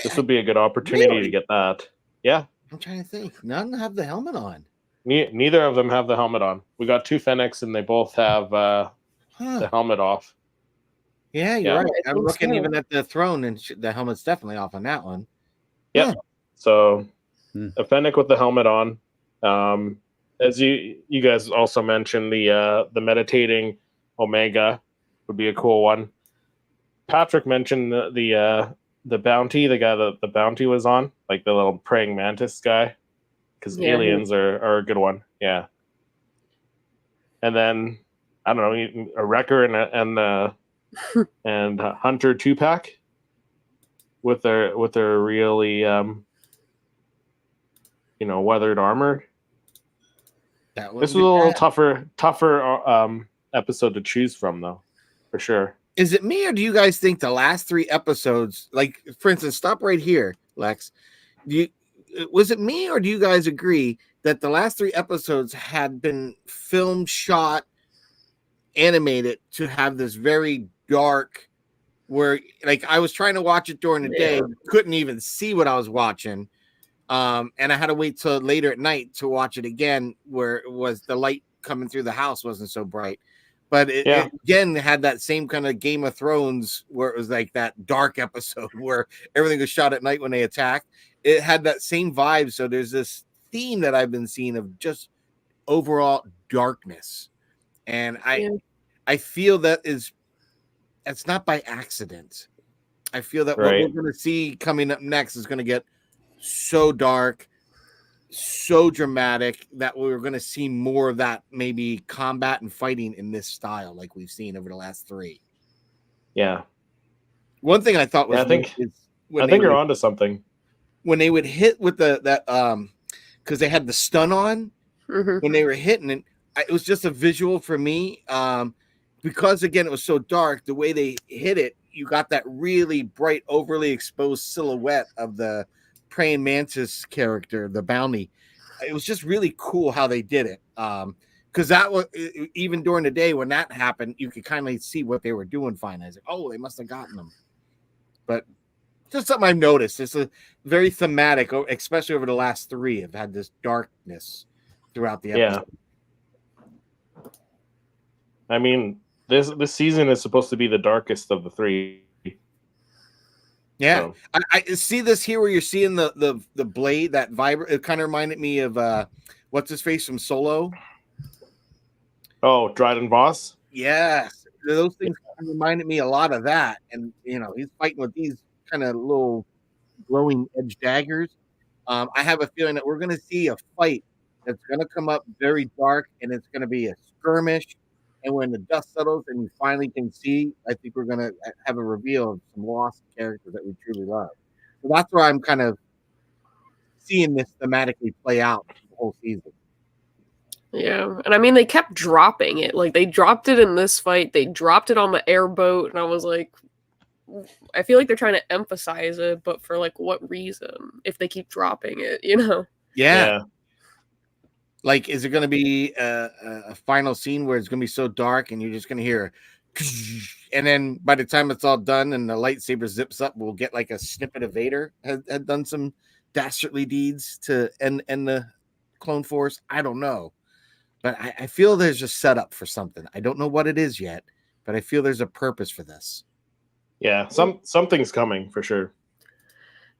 this would be a good opportunity to get that. Yeah.
I'm trying to think. None have the helmet on.
Neither of them have the helmet on. We got two Fennecs, and they both have the helmet off.
Yeah, you're right.
I
I'm
think
looking
so.
even at the throne, and the helmet's definitely off on that one.
Yeah. So
Hmm.
a Fennec with the helmet on. As you guys also mentioned, the meditating Omega would be a cool one. Patrick mentioned the bounty, the guy that the bounty was on, like the little praying mantis guy, because
Yeah,
aliens are a good one. Yeah. And then I don't know, a Wrecker and Hunter 2-pack with their really weathered armor.
That
This was a little tougher episode to choose from, though, for sure.
Is it me, or do you guys think the last three episodes, like for instance, stop right here, Lex? Was it me, or do you guys agree that the last three episodes had been filmed, shot, animated to have this very dark, where like I was trying to watch it during the day, couldn't even see what I was watching, and I had to wait till later at night to watch it again, where it was the light coming through the house wasn't so bright. But it again had that same kind of Game of Thrones where it was like that dark episode where everything was shot at night when they attacked. It had that same vibe. So there's this theme that I've been seeing of just overall darkness. And I feel that's not by accident. I feel that what we're going to see coming up next is going to get so dark, so dramatic, that we're going to see more of that, maybe combat and fighting in this style like we've seen over the last three.
Yeah.
One thing I thought was
I think you're onto something. When
they would hit with because they had the stun on when they were hitting, and it was just a visual for me, because again it was so dark. The way they hit it, you got that really bright, overly exposed silhouette of the praying mantis character, the bounty. It was just really cool how they did it, because that was even during the day when that happened, you could kind of see what they were doing fine. I was like, oh, they must have gotten them. But just something I've noticed. It's a very thematic, especially over the last three, have had this darkness throughout the episode.
I mean, this season is supposed to be the darkest of the three.
Yeah, so. I see this here where you're seeing the blade, that vibrate. It kind of reminded me of what's his face from Solo.
Oh, Dryden Voss.
Yes, those things kind of reminded me a lot of that. And he's fighting with these kind of little glowing edge daggers. I have a feeling that we're going to see a fight that's going to come up very dark, and it's going to be a skirmish. And when the dust settles and we finally can see, I think we're going to have a reveal of some lost characters that we truly love. So that's where I'm kind of seeing this thematically play out the whole season.
Yeah, and I mean, they kept dropping it. Like, they dropped it in this fight. They dropped it on the airboat, and I was like, I feel like they're trying to emphasize it, but for like what reason? If they keep dropping it, you know?
Yeah. Like, is it going to be a final scene where it's going to be so dark and you're just going to hear, and then by the time it's all done and the lightsaber zips up, we'll get like a snippet of Vader had done some dastardly deeds to end the Clone Force? I don't know. But I feel there's a setup for something. I don't know what it is yet, but I feel there's a purpose for this.
Yeah, something's coming for sure.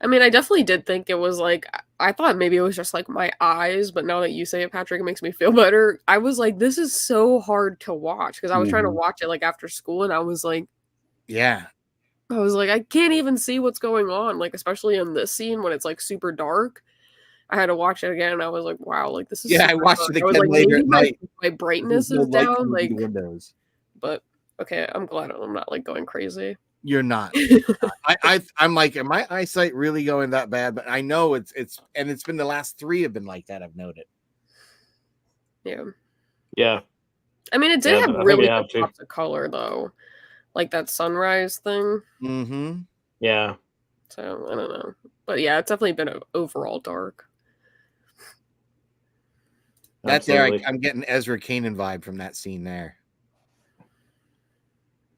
I mean, I definitely did think it was like, I thought maybe it was just like my eyes, but now that you say it, Patrick, it makes me feel better. I was like, this is so hard to watch because I was trying to watch it like after school, and I was like, I can't even see what's going on, like especially in this scene when it's like super dark. I had to watch it again, and I was like, wow, like this is
I watched
dark.
it again later at night.
My brightness is down, like
windows.
But okay, I'm glad I'm not like going crazy.
You're not. I'm like, am my eyesight really going that bad? But I know it's been the last 3 have been like that. I've noted.
Yeah. I mean, it did have really good pops of color though, like that sunrise thing.
Mm-hmm.
Yeah.
So I don't know, but yeah, it's definitely been overall dark.
That there, I'm getting Ezra Kanan vibe from that scene there.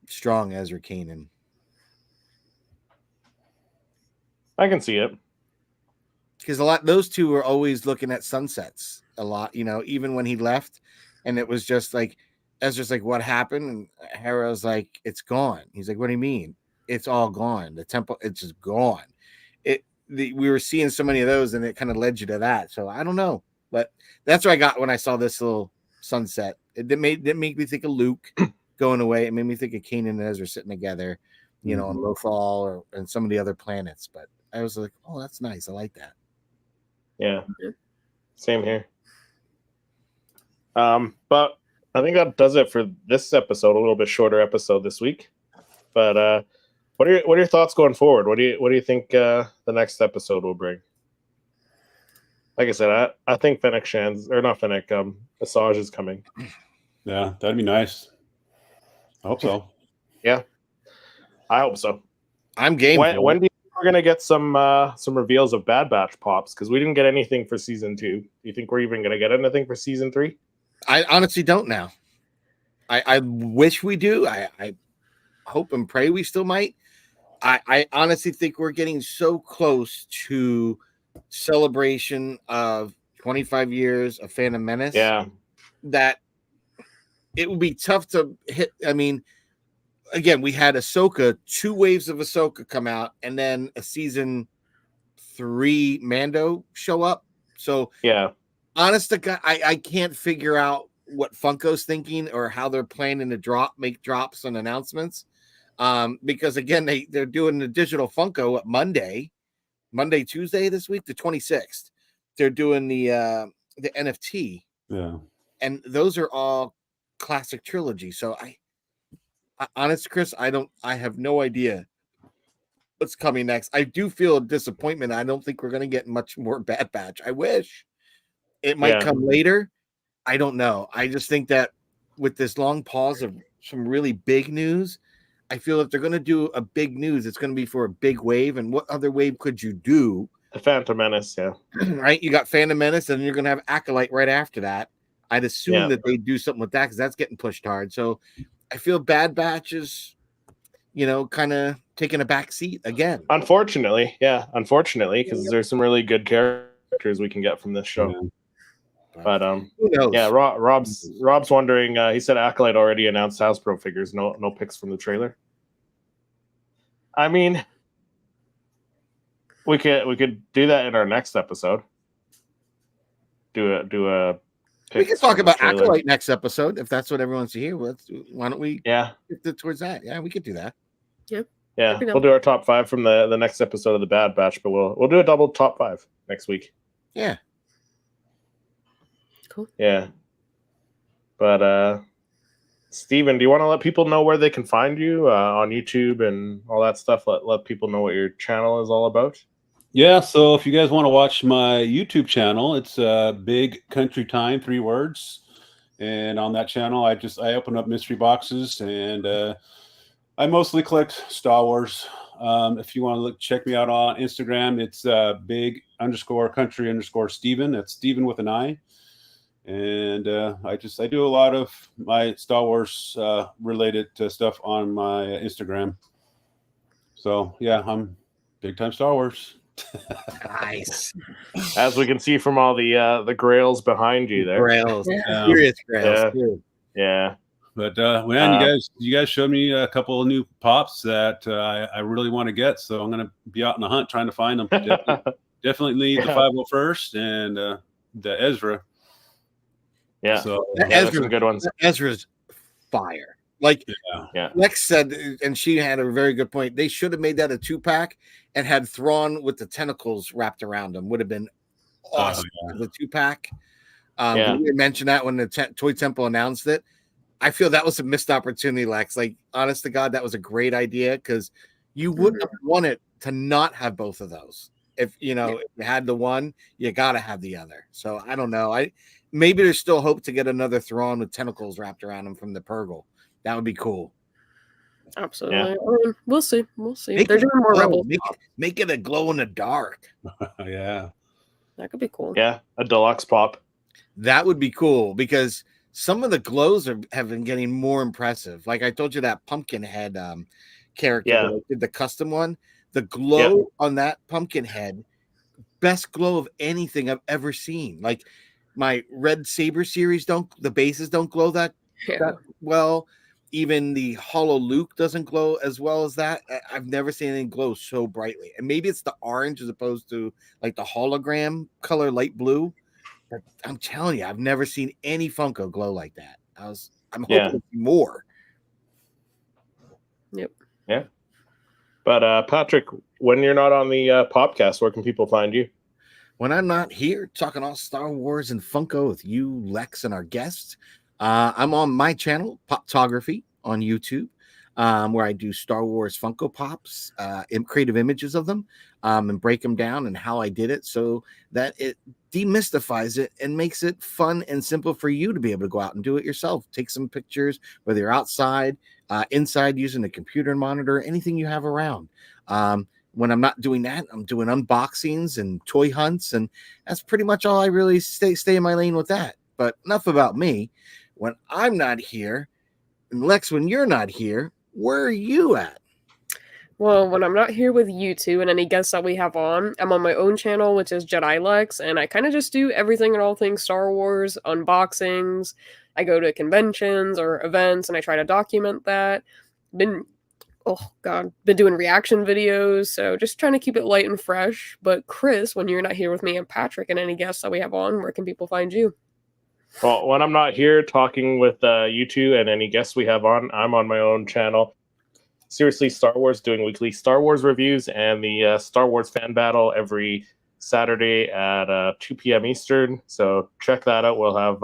Strong Ezra Kanan.
I can see it.
Because those two were always looking at sunsets a lot, you know, even when he left. And it was just like, Ezra's like, what happened? And Hera's like, it's gone. He's like, what do you mean? It's all gone. The temple, it's just gone. We were seeing so many of those, and it kind of led you to that. So I don't know. But that's what I got when I saw this little sunset. It didn't make me think of Luke going away. It made me think of Kanan and Ezra sitting together, you know, on Lothal and some of the other planets. But I was like, oh, that's nice. I like that.
Yeah. Same here. But I think that does it for this episode. A little bit shorter episode this week. But what are your thoughts going forward? What do you think the next episode will bring? Like I said, I think Fennec Shan's, or not Fennec, Asajj is coming.
Yeah, that'd be nice. I hope so.
Yeah, I hope so.
I'm game.
When do you think we're gonna get some reveals of Bad Batch pops? Because we didn't get anything for season 2. Do you think we're even gonna get anything for season 3?
I honestly don't now. I wish we do. I hope and pray we still might. I honestly think we're getting so close to celebration of 25 years of Phantom Menace.
Yeah.
That it would be tough to hit. I mean, again, we had Ahsoka, 2 waves of Ahsoka come out, and then a season 3 Mando show up. So
yeah,
honest to God, I can't figure out what Funko's thinking or how they're planning to make drops and announcements. Because again, they're doing the digital Funko Monday, Tuesday this week, the 26th. They're doing the NFT.
Yeah.
And those are all classic trilogy. So I honest, Chris, I have no idea what's coming next. I do feel a disappointment. I don't think we're going to get much more Bad Batch. I wish it might come later. I don't know. I just think that with this long pause of some really big news, I feel if they're going to do a big news, it's going to be for a big wave. And what other wave could you do?
The Phantom Menace, yeah.
Right? You got Phantom Menace, and you're going to have Acolyte right after that. I'd assume that they do something with that because that's getting pushed hard. So I feel Bad Batch is, kind of taking a back seat again.
Unfortunately, because there's some really good characters we can get from this show. Yeah. But
who knows?
Yeah, Rob's wondering. He said Acolyte already announced Hasbro figures. No pics from the trailer. I mean, we could do that in our next episode. Do a.
We can talk about Acolyte next episode if that's what everyone wants to hear. Why don't we?
Yeah.
Get towards that. Yeah, we could do that.
Yep.
Yeah, we'll do our top 5 from the next episode of the Bad Batch, but we'll do a double top 5 next week.
Yeah.
Cool.
Yeah. But Steven, do you want to let people know where they can find you on YouTube and all that stuff? Let people know what your channel is all about.
Yeah, so if you guys want to watch my YouTube channel, it's Big Country Time, 3 words. And on that channel, I open up mystery boxes, and I mostly collect Star Wars. If you want to check me out on Instagram, it's big_country_Steven. That's Steven with an I. And I do a lot of my Star Wars related stuff on my Instagram. So yeah, I'm big time Star Wars.
Nice.
As we can see from all the grails behind you there.
Grails.
Yeah.
Serious grails,
Yeah.
too.
Yeah.
But man, you guys showed me a couple of new pops that I really want to get, so I'm gonna be out in the hunt trying to find them. Definitely need the 501st and the Ezra.
Yeah.
So
There's some good ones.
Ezra's fire. Like
Yeah.
Lex said, and she had a very good point. They should have made that a 2-pack and had Thrawn with the tentacles wrapped around him. Would have been awesome. The 2-pack. We mentioned that when the Toy Temple announced it. I feel that was a missed opportunity, Lex. Like, honest to God, that was a great idea because you wouldn't have wanted to not have both of those. If you had the one, you gotta have the other. So I don't know. Maybe there's still hope to get another Thrawn with tentacles wrapped around him from the Purgle. That would be cool.
Absolutely.
Yeah.
I mean, we'll see. They're doing more Rebels.
Make it a glow in the dark.
Yeah.
That could be cool.
Yeah, a deluxe pop.
That would be cool because some of the glows have been getting more impressive. Like I told you, that pumpkin head character that I did the custom one. The glow on that pumpkin head, best glow of anything I've ever seen. Like my Red Saber series the bases don't glow that well. Even the Hollow Luke doesn't glow as well as that. I've never seen anything glow so brightly. And maybe it's the orange as opposed to like the hologram color, light blue. But I'm telling you, I've never seen any Funko glow like that. I'm hoping to see more.
Yep.
Yeah. But Patrick, when you're not on the podcast, where can people find you?
When I'm not here talking all Star Wars and Funko with you, Lex, and our guests, I'm on my channel, Poptography, on YouTube, where I do Star Wars Funko Pops, creative images of them, and break them down and how I did it so that it demystifies it and makes it fun and simple for you to be able to go out and do it yourself. Take some pictures, whether you're outside, inside using a computer monitor, anything you have around. When I'm not doing that, I'm doing unboxings and toy hunts, and that's pretty much all I really stay in my lane with that. But enough about me. When I'm not here, and Lex, when you're not here, where are you at?
Well, when I'm not here with you two and any guests that we have on, I'm on my own channel, which is Jedi Lex, and I kind of just do everything and all things Star Wars, unboxings. I go to conventions or events and I try to document that. Been doing reaction videos, so just trying to keep it light and fresh. But Chris, when you're not here with me and Patrick and any guests that we have on, where can people find you?
Well, when I'm not here talking with you two and any guests we have on, I'm on my own channel. Seriously Star Wars, doing weekly Star Wars reviews and the Star Wars fan battle every Saturday at 2 p.m. Eastern. So check that out. We'll have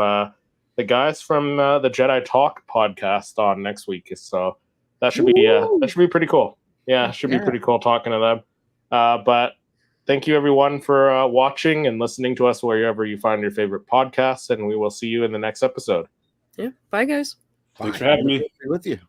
the guys from the Jedi Talk podcast on next week. So that should be pretty cool. Yeah, it should be pretty cool talking to them. But thank you everyone for watching and listening to us wherever you find your favorite podcasts, and we will see you in the next episode.
Yeah, bye guys.
Thanks for having me.
With you.